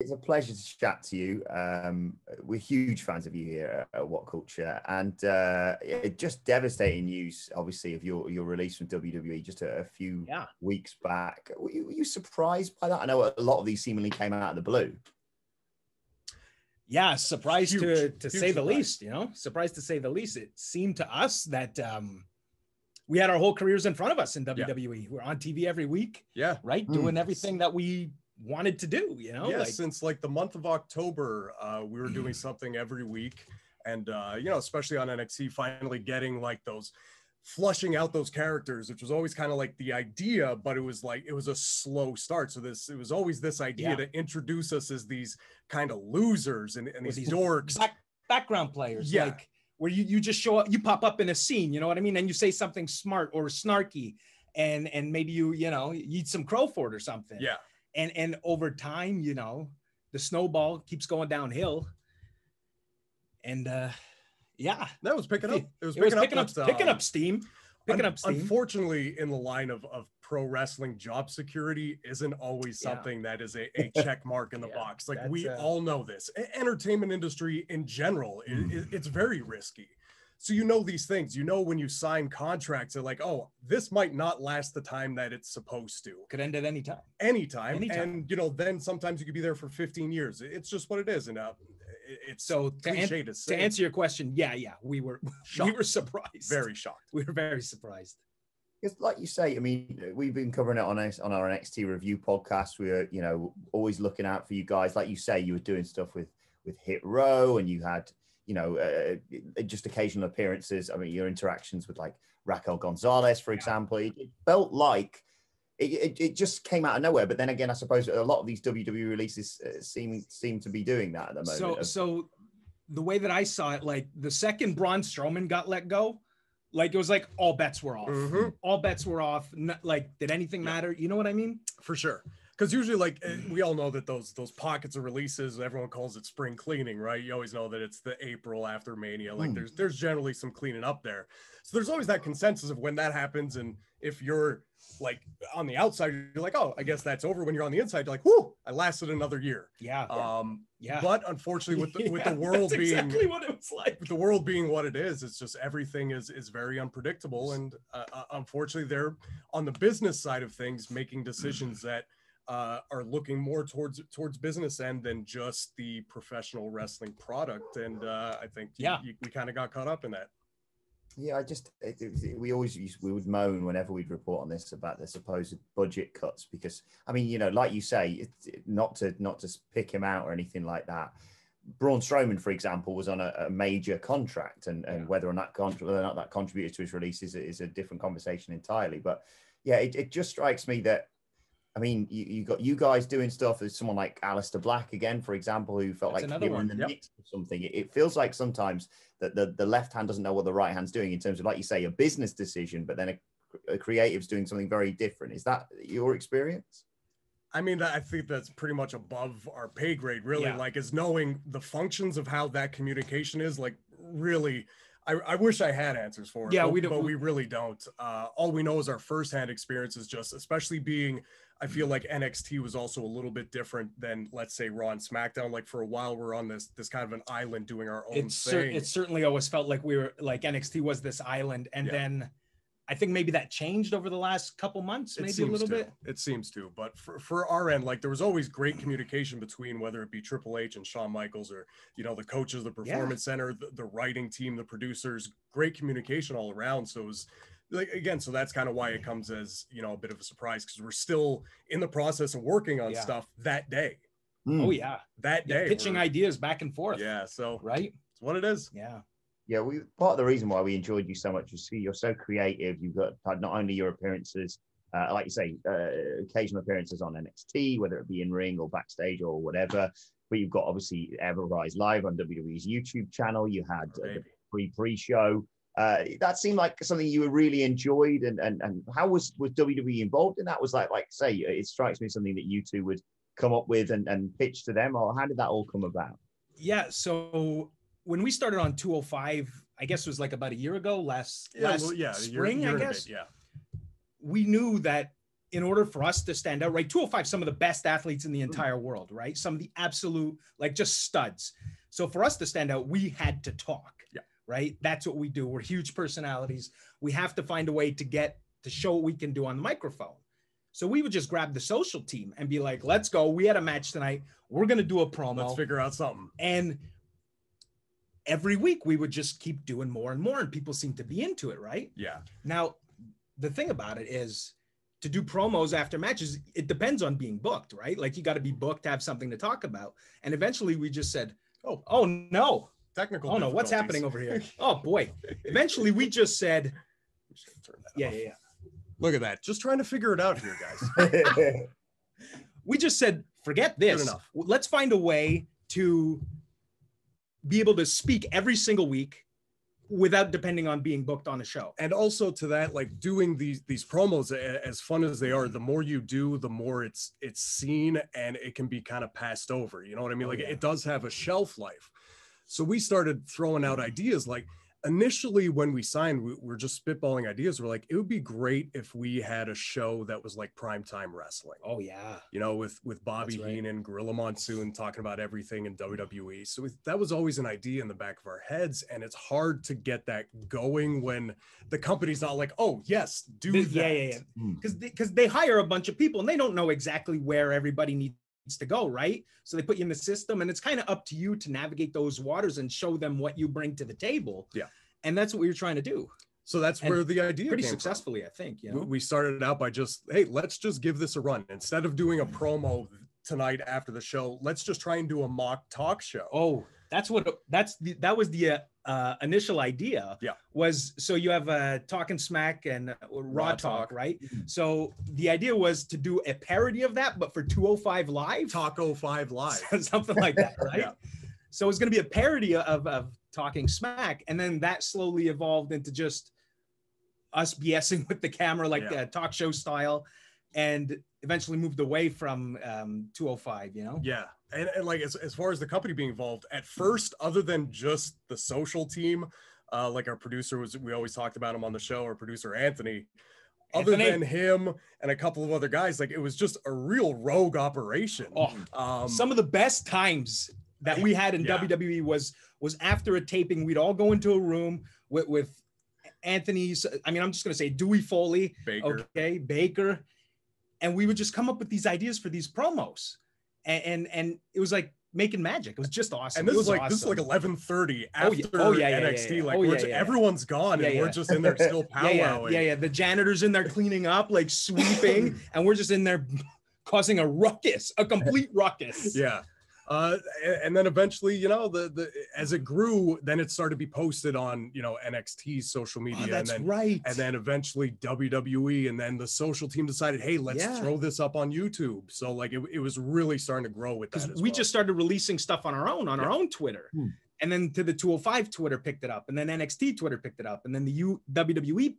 It's a pleasure to chat to you. We're huge fans of you here at WhatCulture, and just devastating news, obviously, of your release from WWE just a few weeks back. Were you surprised by that? I know a lot of these seemingly came out of the blue. Yeah, surprised to say the least. You know, surprised to say the least. It seemed to us that we had our whole careers in front of us in WWE. We're on TV every week. Yeah, right, doing everything that we wanted to do, you know. Yeah, since like the month of October, we were doing something every week, and you know, especially on NXT, finally getting like those, flushing out those characters, which was always kind of like the idea, but it was a slow start. So it was always this idea to introduce us as these kind of losers and these dorks, background players, like where you just show up, you pop up in a scene, you know what I mean, and you say something smart or snarky, and maybe you eat some crow for it or something. Yeah. And over time, you know, the snowball keeps going downhill. And that was picking up. It was picking up steam. Unfortunately, in the line of pro wrestling, job security isn't always something that is a check mark in the box. Like we all know this. Entertainment industry in general, it's very risky. So you know these things, you know, when you sign contracts, they're like, oh, this might not last the time that it's supposed to. Could end at any time. Anytime. And, you know, then sometimes you could be there for 15 years. It's just what it is. And it's so to answer your question, we were shocked. We were surprised. Very shocked. We were very surprised. Because like you say, I mean, we've been covering it on our NXT review podcast. We're, you know, always looking out for you guys. Like you say, you were doing stuff with Hit Row, and you had, you know, just occasional appearances. I mean, your interactions with like Raquel Gonzalez, for example, it felt like it just came out of nowhere. But then again, I suppose a lot of these WWE releases seem to be doing that at the moment. So the way that I saw it, like the second Braun Strowman got let go, like it was like all bets were off. All bets were off. Like, did anything matter? You know what I mean? For sure. Because usually, like, we all know that those pockets of releases, everyone calls it spring cleaning, right? You always know that it's the April after Mania. Like, there's generally some cleaning up there. So there's always that consensus of when that happens. And if you're, like, on the outside, you're like, oh, I guess that's over. When you're on the inside, you're like, whoo, I lasted another year. But unfortunately, with the world being exactly what it was like. With the world being what it is, it's just everything is very unpredictable. And unfortunately, they're on the business side of things making decisions that are looking more towards business end than just the professional wrestling product. And I think we kind of got caught up in that. Yeah, we would moan whenever we'd report on this about the supposed budget cuts, because I mean, you know, like you say, not to pick him out or anything like that. Braun Strowman, for example, was on a major contract, and whether or not that contributed to his release is a different conversation entirely. But yeah, it just strikes me that, I mean, you got you guys doing stuff. There's someone like Aleister Black again, for example, who felt like they were in the mix of something. It feels like sometimes that the left hand doesn't know what the right hand's doing in terms of, like you say, a business decision, but then a creative's doing something very different. Is that your experience? I mean, I think that's pretty much above our pay grade, really. Like, is knowing the functions of how that communication is, like, really. I wish I had answers for it, but we really don't. All we know is our firsthand experience is just, especially being, I feel like NXT was also a little bit different than, let's say, Raw and SmackDown. Like, for a while, we're on this kind of an island doing our own thing. It certainly always felt like we were, like, NXT was this island, and then I think maybe that changed over the last couple months, maybe a little bit. It seems to, but for our end, like, there was always great communication between, whether it be Triple H and Shawn Michaels, or, you know, the coaches, the performance center, the writing team, the producers, great communication all around. So it was, like, again, so that's kind of why it comes as, you know, a bit of a surprise, because we're still in the process of working on stuff that day. Oh yeah. That day. Pitching ideas back and forth. Yeah. So, right. It's what it is. Yeah. Yeah, part of the reason why we enjoyed you so much is you're so creative. You've got not only your appearances, like you say, occasional appearances on NXT, whether it be in ring or backstage or whatever, but you've got obviously Ever Rise Live on WWE's YouTube channel. You had the pre-show. That seemed like something you really enjoyed. And how was WWE involved in that? Was like say, it strikes me something that you two would come up with and pitch to them, or how did that all come about? Yeah, so when we started on 205, I guess it was like about a year ago, last spring, I guess. Yeah. We knew that in order for us to stand out, right? 205, some of the best athletes in the entire world, right? Some of the absolute, like just studs. So for us to stand out, we had to talk, right? That's what we do. We're huge personalities. We have to find a way to show what we can do on the microphone. So we would just grab the social team and be like, let's go. We had a match tonight. We're going to do a promo. Let's figure out something. And every week we would just keep doing more and more, and people seem to be into it, right? Yeah. Now, the thing about it is, to do promos after matches, it depends on being booked, right? Like you got to be booked to have something to talk about. And eventually we just said, oh no. Technical. Oh no, what's happening over here? Oh boy. Eventually we just said, yeah. Look at that. Just trying to figure it out here, guys. We just said, forget this. Good enough. Let's find a way to be able to speak every single week without depending on being booked on a show. And also to that, like doing these promos, as fun as they are, the more you do, the more it's seen and it can be kind of passed over. You know what I mean? Like it does have a shelf life. So we started throwing out ideas. Like initially when we signed, we're just spitballing ideas. We're like, it would be great if we had a show that was like primetime wrestling. Oh yeah. You know, with Bobby Heenan, Gorilla Monsoon talking about everything in WWE. So that was always an idea in the back of our heads. And it's hard to get that going when the company's not like, oh yes, do that. Yeah. Because they hire a bunch of people and they don't know exactly where everybody needs to go, right? So they put you in the system and it's kind of up to you to navigate those waters and show them what you bring to the table. Yeah. And that's what we were trying to do. So that's where the idea pretty came successfully, from. I think. You know, we started out by just, hey, let's just give this a run. Instead of doing a promo tonight after the show, let's just try and do a mock talk show. Oh, that was the initial idea. Yeah. Was so you have Talking Smack and Raw Talk, right? Mm-hmm. So the idea was to do a parody of that, but for 205 Live. Talk 05 Live. Something like that, right? Yeah. So it's going to be a parody of Talking Smack, and then that slowly evolved into just us BSing with the camera, like the talk show style, and eventually moved away from 205, you know? Yeah. And like, as far as the company being involved at first, other than just the social team, like our producer we always talked about him on the show, our producer, Anthony, other than him and a couple of other guys, like it was just a real rogue operation. Some of the best times that we had in WWE was after a taping. We'd all go into a room with Anthony's, I mean, I'm just going to say Dewey Foley, Baker. And we would just come up with these ideas for these promos. And it was like making magic. It was just awesome. And this is like 11:30 after NXT. Everyone's gone and we're just in there still powwowing. Yeah. The janitor's in there cleaning up, like sweeping, and we're just in there causing a complete ruckus. Yeah. And then eventually, you know, as it grew, then it started to be posted on, you know, NXT's social media. That's and then, right. And then eventually WWE, and then the social team decided, hey, let's throw this up on YouTube. So like it was really starting to grow with that. We just started releasing stuff on our own Twitter. And then to the 205 Twitter picked it up, and then NXT Twitter picked it up, and then the WWE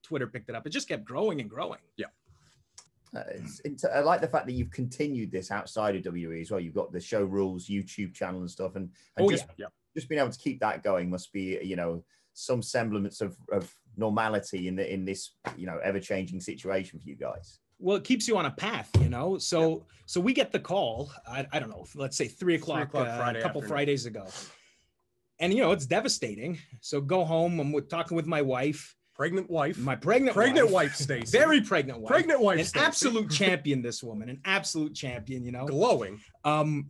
Twitter picked it up. It just kept growing and growing. Yeah. I like the fact that you've continued this outside of WWE as well. You've got the Show Rules YouTube channel and stuff, and just being able to keep that going must be, you know, some semblance of normality in this, you know, ever-changing situation for you guys. Well, it keeps you on a path, you know. So we get the call. I don't know. Let's say 3 o'clock Friday a couple Fridays ago, and you know it's devastating. So go home. I'm talking with my wife. My pregnant wife, Stacey. Very pregnant wife. Pregnant wife, An absolute champion, this woman. An absolute champion, you know. Glowing. And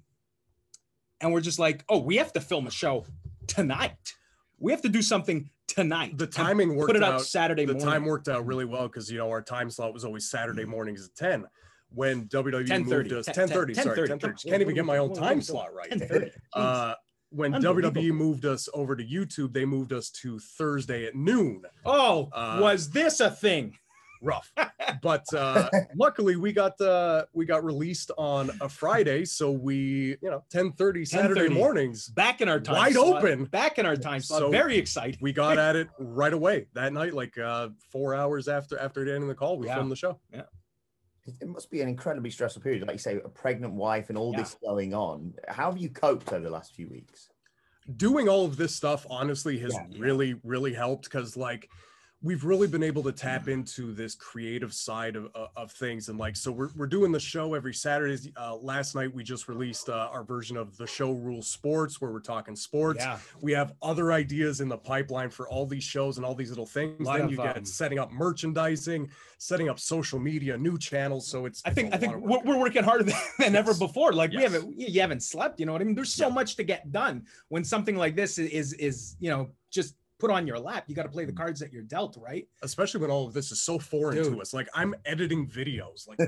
we're just like, oh, we have to film a show tonight. We have to do something tonight. The timing worked out. Put it out Saturday morning. The time worked out really well because, you know, our time slot was always Saturday mornings at 10. When WWE moved us, 10:30. Sorry, 10:30. Can't even get my own time slot right. 10:30. When WWE moved us over to YouTube, they moved us to Thursday at noon. Oh, was this a thing? Rough, but luckily we got released on a Friday, so we 10:30 Saturday mornings, back in our time wide slot, open, back in our time slot. So very excited. We got at it right away that night, like 4 hours after the end of the call, we filmed the show. Yeah. It must be an incredibly stressful period, like you say, a pregnant wife and all this going on. How have you coped over the last few weeks? Doing all of this stuff honestly has really helped, because like we've really been able to tap into this creative side of things. And like, so we're doing the show every Saturday. Last night, we just released our version of The Show Rules Sports, where we're talking sports. Yeah. We have other ideas in the pipeline for all these shows and all these little things. Then you get setting up merchandising, setting up social media, new channels. So I think we're working harder than ever before. Like you haven't slept, you know what I mean? There's so much to get done when something like this is, you know, just put on your lap. You got to play the cards that you're dealt, right? Especially when all of this is so foreign to us. Like, I'm editing videos. Like,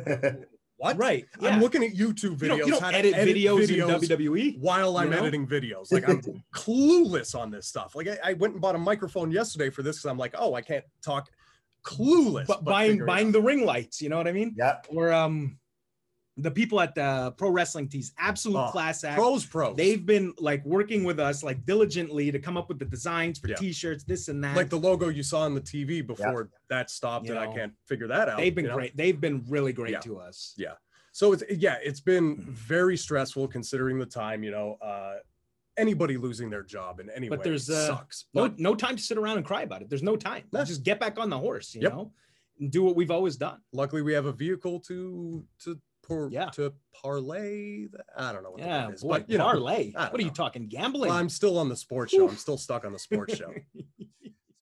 what? Right. Yeah. I'm looking at YouTube videos. You don't edit videos in WWE while I'm editing videos. Like, I'm clueless on this stuff. Like, I went and bought a microphone yesterday for this because I'm like, oh, I can't talk. Clueless. But buying the ring lights, you know what I mean? Yeah. Or the people at the Pro Wrestling Tees, absolute class act. Pros. They've been like working with us like diligently to come up with the designs for T-shirts, this and that. Like the logo you saw on the TV before that stopped, and I can't figure that out. They've been great. They've been really great to us. Yeah. So it's been very stressful considering the time. You know, anybody losing their job in any way sucks. No time to sit around and cry about it. There's no time. Just get back on the horse, you know, and do what we've always done. Luckily, we have a vehicle to parlay. I don't know what that is. Boy, but, parlay. What are you talking? Gambling? Well, I'm still on the sports show. I'm still stuck on the sports show.